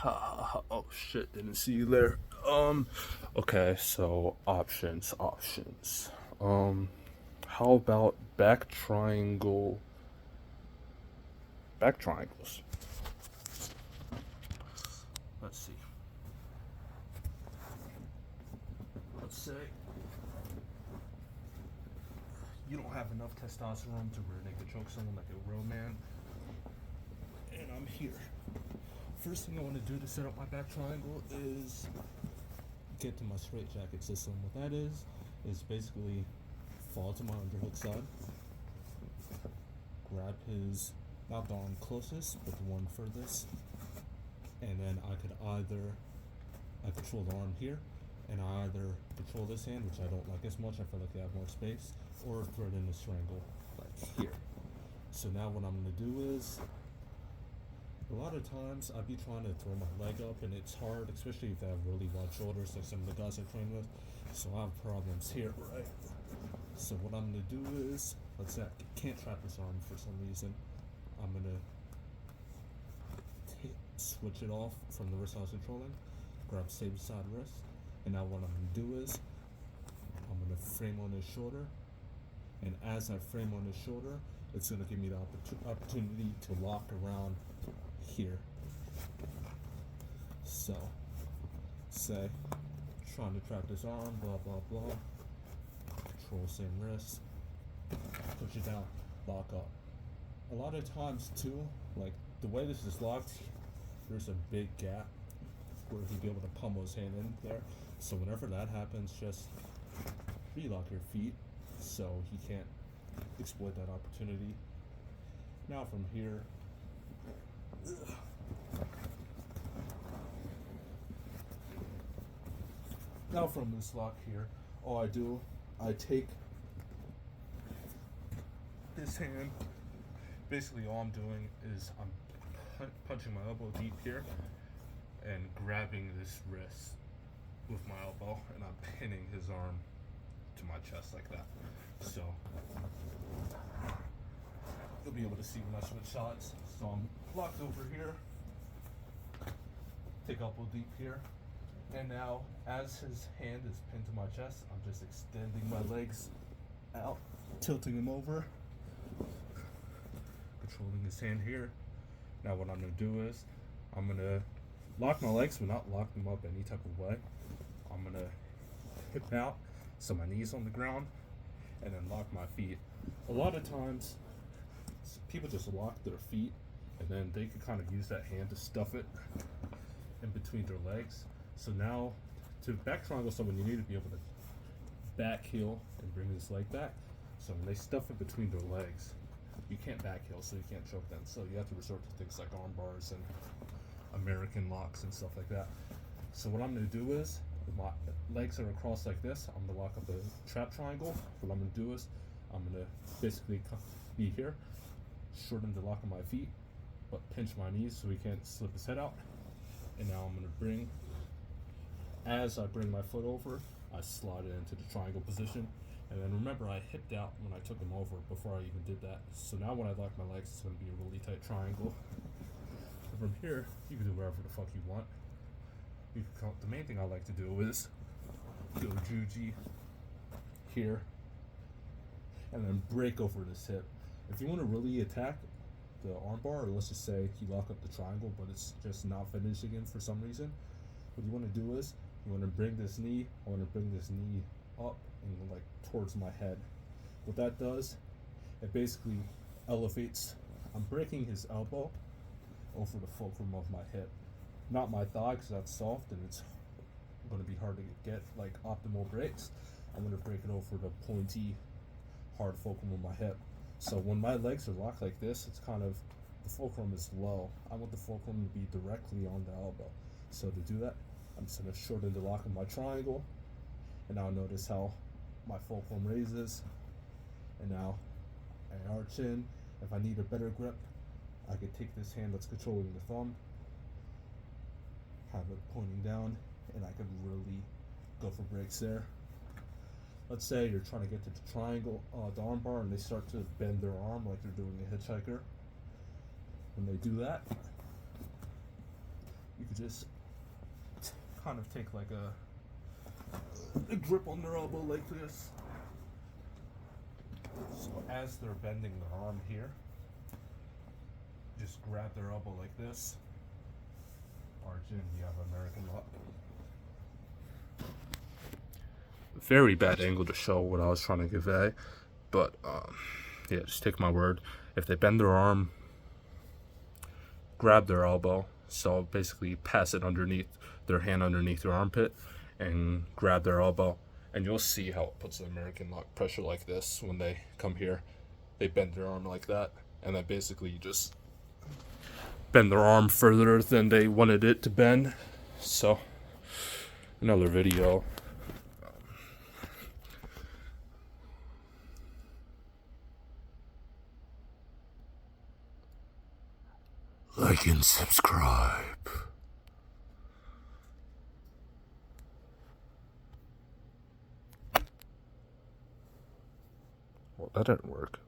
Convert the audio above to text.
Oh shit, didn't see you there. Okay, so options. Um, how about back triangles? Let's see. Let's say you don't have enough testosterone to rear naked choke someone like a real man, and I'm here. First thing I want to do to set up my back triangle is get to my straight jacket system. What that is basically fall to my underhook side, grab his, not the arm closest, but the one furthest, and then I control the arm here, and I either control this hand, which I don't like as much, I feel like I have more space, or threaten a strangle, like here. So now what I'm gonna do is, a lot of times I'd be trying to throw my leg up, and it's hard, especially if I have really wide shoulders, like some of the guys I train with. So I have problems here, right? So what I'm gonna do is, let's say I can't trap this arm for some reason. I'm gonna switch it off from the wrist I was controlling, grab same side wrist, and now what I'm gonna do is, I'm gonna frame on his shoulder, and as I frame on his shoulder, it's gonna give me the opportunity to lock around here. So, say, trying to trap this arm, blah blah blah, control same wrist, push it down, lock up. A lot of times too, like the way this is locked, there's a big gap where he'd be able to pummel his hand in there. So whenever that happens, just relock your feet so he can't exploit that opportunity. Now from here, now from this lock here, all I do, I take this hand. Basically, all I'm doing is I'm punching my elbow deep here and grabbing this wrist with my elbow, and I'm pinning his arm to my chest like that. So you'll be able to see when I switch sides. So I'm locked over here, take elbow deep here, and now as his hand is pinned to my chest, I'm just extending my legs out, tilting him over, controlling his hand here. Now what I'm gonna do is, I'm gonna lock my legs, but not lock them up any type of way. I'm gonna hip out, so my knees on the ground, and then lock my feet. A lot of times, people just lock their feet, and then they can kind of use that hand to stuff it in between their legs. So now, to back triangle someone, you need to be able to back heel and bring this leg back. So when they stuff it between their legs, you can't back heel, so you can't choke them. So you have to resort to things like arm bars and American locks and stuff like that. So what I'm gonna do is, if my legs are across like this, I'm gonna lock up a trap triangle. What I'm gonna do is, I'm gonna basically be here, shorten the lock of my feet, but pinch my knees so he can't slip his head out. And now I'm gonna as I bring my foot over, I slide it into the triangle position. And then remember, I hipped out when I took him over before I even did that. So now when I lock my legs, it's gonna be a really tight triangle. And from here, you can do wherever the fuck you want. The main thing I like to do is go juji here, and then break over this hip. If you want to really attack the armbar, or let's just say you lock up the triangle, but it's just not finishing in for some reason, what you want to do is, you want to bring this knee, I want to bring this knee up and like towards my head. What that does, it basically elevates, I'm breaking his elbow over the fulcrum of my hip. Not my thigh, because that's soft and it's going to be hard to get like optimal breaks. I'm going to break it over the pointy, hard fulcrum of my hip. So when my legs are locked like this, it's kind of, the fulcrum is low. I want the fulcrum to be directly on the elbow. So to do that, I'm just going to shorten the lock of my triangle, and now notice how my fulcrum raises, and now I arch in. If I need a better grip, I could take this hand that's controlling the thumb, have it pointing down, and I could really go for breaks there. Let's say you're trying to get to the triangle, the arm bar, and they start to bend their arm like they're doing a hitchhiker. When they do that, you could just kind of take like a grip on their elbow like this. So as they're bending their arm here, just grab their elbow like this. Arjun, you have American lock. Very bad angle to show what I was trying to convey, but yeah, just take my word. If they bend their arm, grab their elbow, so basically pass it underneath their hand underneath their armpit and grab their elbow, and you'll see how it puts the American lock pressure like this. When they come here, they bend their arm like that, and then basically you just bend their arm further than they wanted it to bend. So another video. Like and subscribe. Well, that didn't work.